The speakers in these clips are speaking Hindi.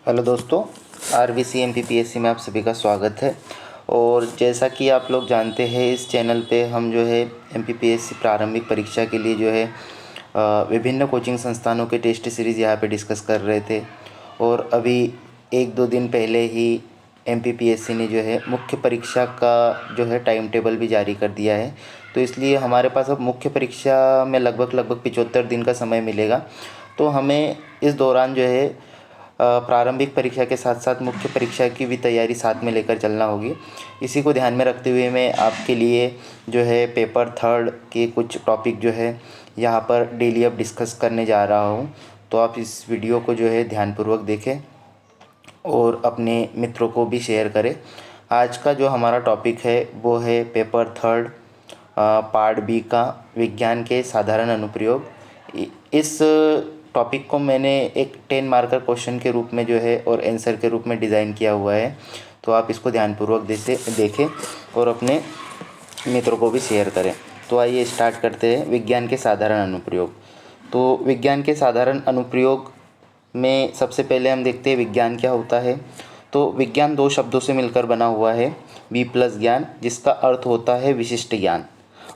हेलो दोस्तों, आरबीसी एमपीपीएससी में आप सभी का स्वागत है। और जैसा कि आप लोग जानते हैं, इस चैनल पे हम जो है एमपीपीएससी प्रारंभिक परीक्षा के लिए जो है विभिन्न कोचिंग संस्थानों के टेस्ट सीरीज़ यहाँ पे डिस्कस कर रहे थे। और अभी 1-2 दिन पहले ही एमपीपीएससी ने जो है मुख्य परीक्षा का जो है टाइम टेबल भी जारी कर दिया है। तो इसलिए हमारे पास अब मुख्य परीक्षा में लगभग 75 दिन का समय मिलेगा। तो हमें इस दौरान जो है प्रारंभिक परीक्षा के साथ साथ मुख्य परीक्षा की भी तैयारी साथ में लेकर चलना होगी। इसी को ध्यान में रखते हुए मैं आपके लिए जो है पेपर थर्ड के कुछ टॉपिक जो है यहाँ पर डेली अब डिस्कस करने जा रहा हूँ। तो आप इस वीडियो को जो है ध्यानपूर्वक देखें और अपने मित्रों को भी शेयर करें। आज का जो हमारा टॉपिक है वो है पेपर थर्ड पार्ट बी का विज्ञान के साधारण अनुप्रयोग। इस टॉपिक को मैंने एक 10 मार्कर क्वेश्चन के रूप में जो है और आंसर के रूप में डिज़ाइन किया हुआ है। तो आप इसको ध्यानपूर्वक देखें और अपने मित्रों को भी शेयर करें। तो आइए स्टार्ट करते हैं विज्ञान के साधारण अनुप्रयोग। तो विज्ञान के साधारण अनुप्रयोग में सबसे पहले हम देखते हैं विज्ञान क्या होता है। तो विज्ञान 2 शब्दों से मिलकर बना हुआ है, बी प्लस ज्ञान, जिसका अर्थ होता है विशिष्ट ज्ञान।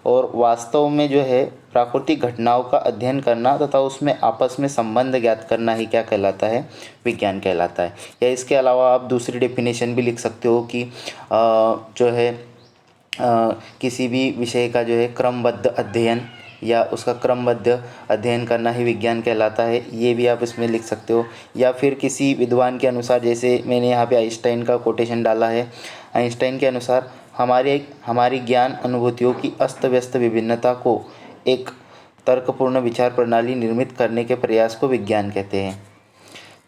और वास्तव में जो है प्राकृतिक घटनाओं का अध्ययन करना तथा उसमें आपस में संबंध ज्ञात करना ही क्या कहलाता है, विज्ञान कहलाता है। या इसके अलावा आप दूसरी डेफिनेशन भी लिख सकते हो कि जो है किसी भी विषय का जो है क्रमबद्ध अध्ययन या उसका क्रमबद्ध अध्ययन करना ही विज्ञान कहलाता है, ये भी आप इसमें लिख सकते हो। या फिर किसी विद्वान के अनुसार, जैसे मैंने यहाँ पे आइंस्टाइन का कोटेशन डाला है, आइंस्टाइन के अनुसार हमारी ज्ञान अनुभूतियों की अस्त व्यस्त विभिन्नता को एक तर्कपूर्ण विचार प्रणाली निर्मित करने के प्रयास को विज्ञान कहते हैं।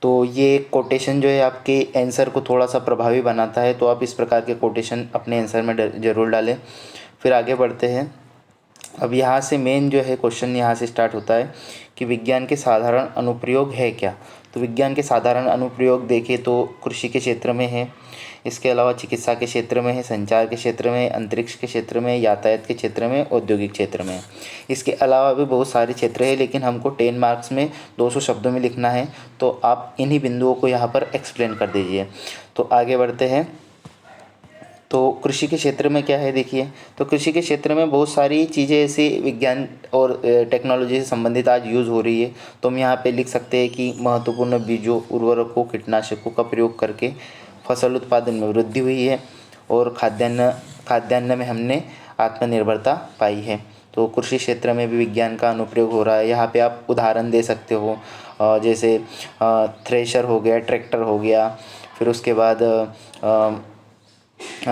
तो ये कोटेशन जो है आपके आंसर को थोड़ा सा प्रभावी बनाता है। तो आप इस प्रकार के कोटेशन अपने आंसर में ज़रूर डालें। फिर आगे बढ़ते हैं। अब यहाँ से मेन जो है क्वेश्चन यहाँ से स्टार्ट होता है कि विज्ञान के साधारण अनुप्रयोग है क्या। तो विज्ञान के साधारण अनुप्रयोग देखें तो कृषि के क्षेत्र में है, इसके अलावा चिकित्सा के क्षेत्र में है, संचार के क्षेत्र में, अंतरिक्ष के क्षेत्र में, यातायात के क्षेत्र में, औद्योगिक क्षेत्र में। इसके अलावा भी बहुत सारे क्षेत्र हैं, लेकिन हमको 10 मार्क्स में 200 शब्दों में लिखना है। तो आप इन्हीं बिंदुओं को यहाँ पर एक्सप्लेन कर दीजिए। तो आगे बढ़ते हैं। तो कृषि के क्षेत्र में क्या है देखिए। तो कृषि के क्षेत्र में बहुत सारी चीज़ें ऐसी विज्ञान और टेक्नोलॉजी से संबंधित आज यूज़ हो रही है। तो हम यहाँ पे लिख सकते हैं कि महत्वपूर्ण बीजों, उर्वरकों, कीटनाशकों का प्रयोग करके फसल उत्पादन में वृद्धि हुई है और खाद्यान्न में हमने आत्मनिर्भरता पाई है। तो कृषि क्षेत्र में भी विज्ञान का अनुप्रयोग हो रहा है। यहाँ पे आप उदाहरण दे सकते हो, जैसे थ्रेशर हो गया, ट्रैक्टर हो गया, फिर उसके बाद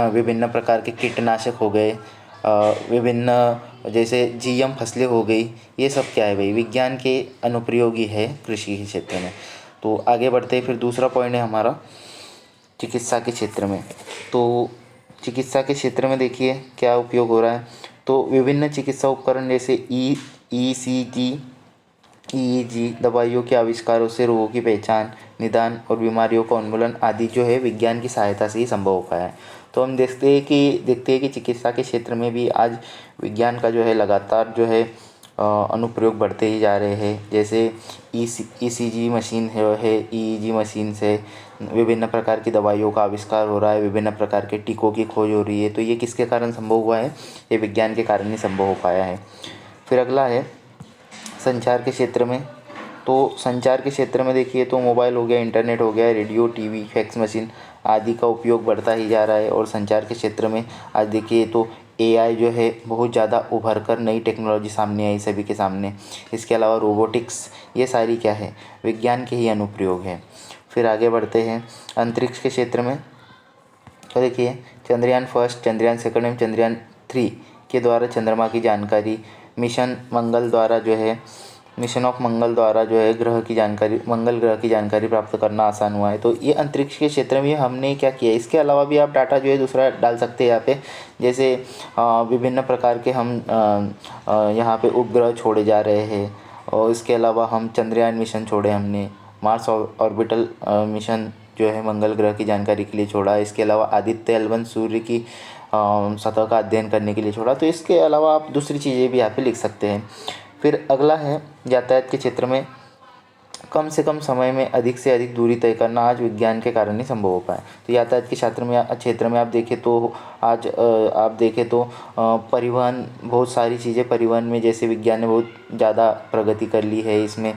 विभिन्न प्रकार के कीटनाशक हो गए, विभिन्न जैसे जीएम फसलें हो गई। ये सब क्या है भाई, विज्ञान के अनुप्रयोगी है कृषि के क्षेत्र में। तो आगे बढ़ते हैं। फिर दूसरा पॉइंट है हमारा चिकित्सा के क्षेत्र में। तो चिकित्सा के क्षेत्र में देखिए क्या उपयोग हो रहा है। तो विभिन्न चिकित्सा उपकरण जैसे ईसीजी, ईईजी, दवाइयों के आविष्कारों से रोगों की पहचान, निदान और बीमारियों का उन्मूलन आदि जो है विज्ञान की सहायता से ही संभव हो पाया है। तो हम देखते हैं कि चिकित्सा के क्षेत्र में भी आज विज्ञान का जो है लगातार जो है अनुप्रयोग बढ़ते ही जा रहे हैं। जैसे ईसीजी मशीन है, ईईजी मशीन से विभिन्न प्रकार की दवाइयों का आविष्कार हो रहा है, विभिन्न प्रकार के टीकों की खोज हो रही है। तो ये किसके कारण संभव हुआ है, ये विज्ञान के कारण ही संभव हो पाया है। फिर अगला है संचार के क्षेत्र में। तो संचार के क्षेत्र में देखिए तो मोबाइल हो गया, इंटरनेट हो गया, रेडियो, टीवी, फैक्स मशीन आदि का उपयोग बढ़ता ही जा रहा है। और संचार के क्षेत्र में आज देखिए तो एआई जो है बहुत ज़्यादा उभर कर नई टेक्नोलॉजी सामने आई सभी के सामने। इसके अलावा रोबोटिक्स, ये सारी क्या है, विज्ञान के ही अनुप्रयोग है। फिर आगे बढ़ते हैं अंतरिक्ष के क्षेत्र में। तो देखिए चंद्रयान फर्स्ट, चंद्रयान सेकंड एवं चंद्रयान 3 के द्वारा चंद्रमा की जानकारी, मिशन ऑफ मंगल द्वारा जो है मंगल ग्रह की जानकारी प्राप्त करना आसान हुआ है। तो ये अंतरिक्ष के क्षेत्र में हमने क्या किया है। इसके अलावा भी आप डाटा जो है दूसरा डाल सकते हैं यहाँ पे। जैसे विभिन्न प्रकार के हम यहाँ पे उपग्रह छोड़े जा रहे हैं। और इसके अलावा हम चंद्रयान मिशन छोड़े, हमने मार्स ऑर्बिटल मिशन जो है मंगल ग्रह की जानकारी के लिए छोड़ा। इसके अलावा आदित्य L1 सूर्य की सतह का अध्ययन करने के लिए छोड़ा। तो इसके अलावा आप दूसरी चीज़ें भी यहाँ पे लिख सकते हैं। फिर अगला है यातायात के क्षेत्र में। कम से कम समय में अधिक से अधिक दूरी तय करना आज विज्ञान के कारण ही संभव हो पाया। तो यातायात के क्षेत्र में आप देखें तो आज आप देखें तो परिवहन, बहुत सारी चीज़ें परिवहन में जैसे विज्ञान ने बहुत ज़्यादा प्रगति कर ली है। इसमें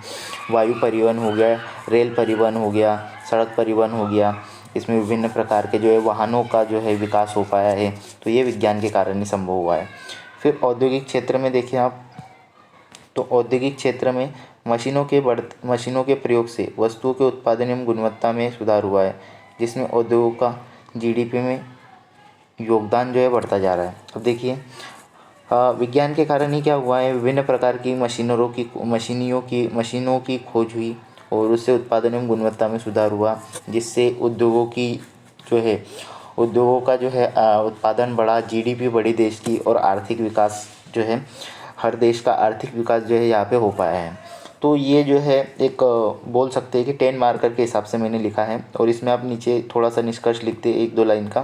वायु परिवहन हो गया, रेल परिवहन हो गया, सड़क परिवहन हो गया, इसमें विभिन्न प्रकार के जो है वाहनों का जो है विकास हो पाया है। तो ये विज्ञान के कारण ही संभव हुआ है। फिर औद्योगिक क्षेत्र में देखिए आप, तो औद्योगिक क्षेत्र में मशीनों के प्रयोग से वस्तुओं के उत्पादन एवं गुणवत्ता में सुधार हुआ है, जिसमें उद्योगों का जीडीपी में योगदान जो है बढ़ता जा रहा है। अब देखिए विज्ञान के कारण ही क्या हुआ है, विभिन्न प्रकार की मशीनों की खोज हुई और उससे उत्पादन एवं गुणवत्ता में सुधार हुआ, जिससे उद्योगों का जो है उत्पादन बढ़ा, जीडीपी बढ़ी देश की, और आर्थिक विकास जो है हर देश का आर्थिक विकास जो है यहाँ पे हो पाया है। तो ये जो है एक बोल सकते हैं कि 10 मार्कर के हिसाब से मैंने लिखा है। और इसमें आप नीचे थोड़ा सा निष्कर्ष लिखते हैं 1-2 लाइन का,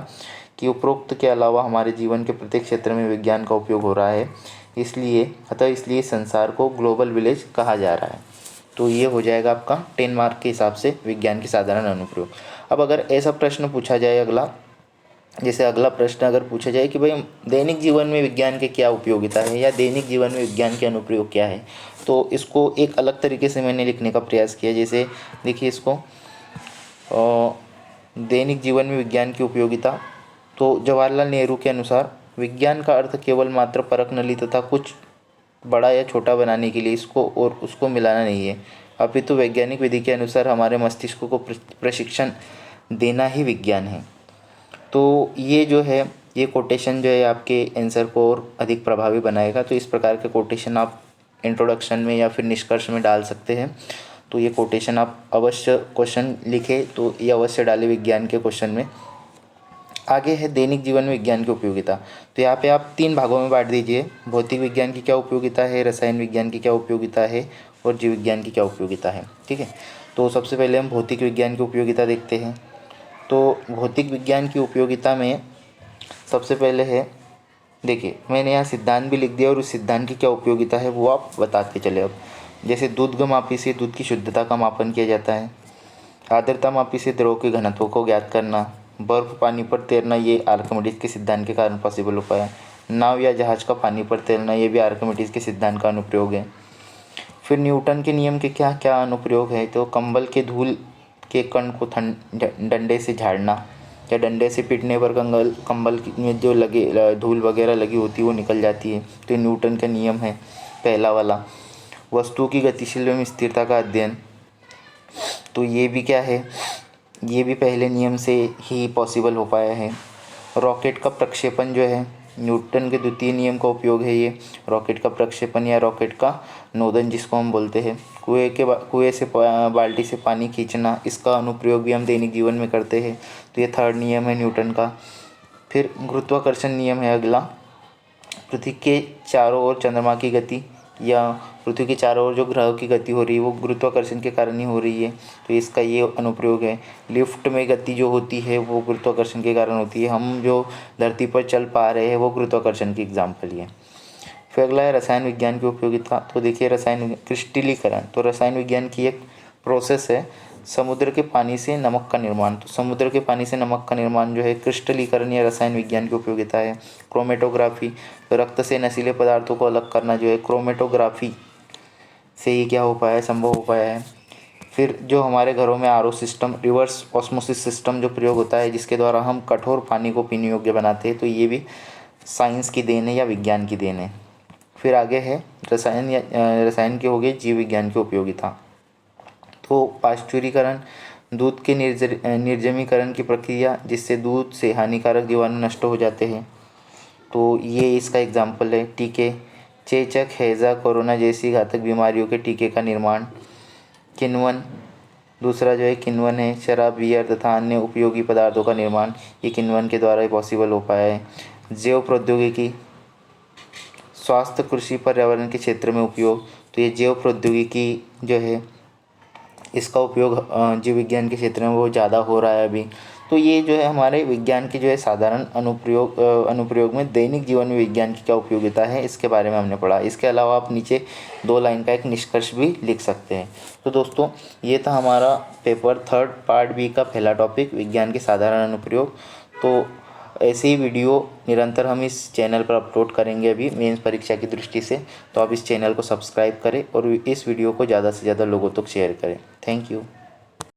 कि उपरोक्त के अलावा हमारे जीवन के प्रत्येक क्षेत्र में विज्ञान का उपयोग हो रहा है, इसलिए संसार को ग्लोबल विलेज कहा जा रहा है। तो ये हो जाएगा आपका 10 मार्क के हिसाब से विज्ञान के साधारण अनुप्रयोग। अब अगर ऐसा प्रश्न पूछा जाए अगला प्रश्न अगर पूछा जाए कि भाई दैनिक जीवन में विज्ञान के क्या उपयोगिता है, या दैनिक जीवन में विज्ञान के अनुप्रयोग क्या है, तो इसको एक अलग तरीके से मैंने लिखने का प्रयास किया। जैसे देखिए इसको दैनिक जीवन में विज्ञान की उपयोगिता, तो जवाहरलाल नेहरू के अनुसार विज्ञान का अर्थ केवल मात्र परख नली तथा कुछ बड़ा या छोटा बनाने के लिए इसको और उसको मिलाना नहीं है, अपितु वैज्ञानिक विधि के अनुसार हमारे मस्तिष्क को प्रशिक्षण देना ही विज्ञान है। तो ये जो है ये कोटेशन जो है आपके आंसर को और अधिक प्रभावी बनाएगा। तो इस प्रकार के कोटेशन आप इंट्रोडक्शन में या फिर निष्कर्ष में डाल सकते हैं। तो ये कोटेशन आप अवश्य क्वेश्चन लिखें, तो ये अवश्य डालें विज्ञान के क्वेश्चन में। आगे है दैनिक जीवन में विज्ञान की उपयोगिता। तो यहाँ पे आप 3 भागों में बांट दीजिए, भौतिक विज्ञान की क्या उपयोगिता है, रसायन विज्ञान की क्या उपयोगिता है, और जीव विज्ञान की क्या उपयोगिता है। ठीक है, तो सबसे पहले हम भौतिक विज्ञान की उपयोगिता देखते हैं। तो भौतिक विज्ञान की उपयोगिता में सबसे पहले है, देखिए मैंने यहाँ सिद्धांत भी लिख दिया और उस सिद्धांत की क्या उपयोगिता है वो आप बताते चले। अब जैसे दूध मापी से दूध की शुद्धता का मापन किया जाता है, आर्द्रता मापी से द्रव के घनत्व को ज्ञात करना, बर्फ पानी पर तैरना, ये आर्किमिडीज के सिद्धांत के कारण पॉसिबल हो पाया। नाव या जहाज का पानी पर तैरना, ये भी आर्किमिडीज के सिद्धांत का अनुप्रयोग है। फिर न्यूटन के नियम के क्या क्या अनुप्रयोग है, तो कंबल के धूल के कण को डंडे से झाड़ना, या डंडे से पीटने पर कंबल में जो धूल वगैरह लगी होती है वो निकल जाती है। तो न्यूटन का नियम है पहला वाला। वस्तु की गतिशील एवं स्थिरता का अध्ययन, तो ये भी क्या है, ये भी पहले नियम से ही पॉसिबल हो पाया है। रॉकेट का प्रक्षेपण जो है न्यूटन के द्वितीय नियम का उपयोग है। ये रॉकेट का प्रक्षेपण या रॉकेट का नोदन जिसको हम बोलते हैं, कुएं से बाल्टी से पानी खींचना, इसका अनुप्रयोग भी हम दैनिक जीवन में करते हैं। तो ये 3rd नियम है न्यूटन का। फिर गुरुत्वाकर्षण नियम है अगला, पृथ्वी के चारों ओर चंद्रमा की गति, या पृथ्वी के चारों ओर जो ग्रह की गति हो रही है वो गुरुत्वाकर्षण के कारण ही हो रही है। तो इसका ये अनुप्रयोग है। लिफ्ट में गति जो होती है वो गुरुत्वाकर्षण के कारण होती है। हम जो धरती पर चल पा रहे हैं वो गुरुत्वाकर्षण की एग्जाम्पल है। फिर अगला है रसायन विज्ञान की उपयोगिता। तो देखिए क्रिस्टलीकरण, तो रसायन विज्ञान की एक प्रोसेस है समुद्र के पानी से नमक का निर्माण। तो समुद्र के पानी से नमक का निर्माण जो है क्रिस्टलीकरण या रसायन विज्ञान की उपयोगिता है। क्रोमेटोग्राफी, तो रक्त से नशीले पदार्थों को अलग करना जो है क्रोमेटोग्राफी से ही क्या हो पाया है, संभव हो पाया है। फिर जो हमारे घरों में RO system, reverse osmosis system जो प्रयोग होता है जिसके द्वारा हम कठोर पानी को पीने योग्य बनाते हैं, तो ये भी साइंस की देन है या विज्ञान की देन है। फिर आगे है रसायन की हो गई जीव विज्ञान की उपयोगिता। तो पाश्चुरीकरण, दूध के निर्जमीकरण की प्रक्रिया जिससे दूध से हानिकारक जीवाणु नष्ट हो जाते हैं, तो ये इसका एग्जाम्पल है। टीके, चेचक, हैजा, कोरोना जैसी घातक बीमारियों के टीके का निर्माण। किण्वन, दूसरा जो है किण्वन है, शराब, बियर तथा अन्य उपयोगी पदार्थों का निर्माण, ये किण्वन के द्वारा ही पॉसिबल हो पाया है। जैव प्रौद्योगिकी, स्वास्थ्य, कृषि, पर्यावरण के क्षेत्र में उपयोग, तो ये जैव प्रौद्योगिकी जो है इसका उपयोग जीव विज्ञान के क्षेत्र में बहुत ज़्यादा हो रहा है अभी। तो ये जो है हमारे विज्ञान के जो है साधारण अनुप्रयोग में दैनिक जीवन में विज्ञान की क्या उपयोगिता है, इसके बारे में हमने पढ़ा। इसके अलावा आप नीचे 2 लाइन का एक निष्कर्ष भी लिख सकते हैं। तो दोस्तों ये था हमारा पेपर 3 पार्ट बी का पहला टॉपिक, विज्ञान के साधारण अनुप्रयोग। तो ऐसे ही वीडियो निरंतर हम इस चैनल पर अपलोड करेंगे अभी मेंस परीक्षा की दृष्टि से। तो आप इस चैनल को सब्सक्राइब करें और इस वीडियो को ज़्यादा से ज़्यादा लोगों तक शेयर करें। Thank you.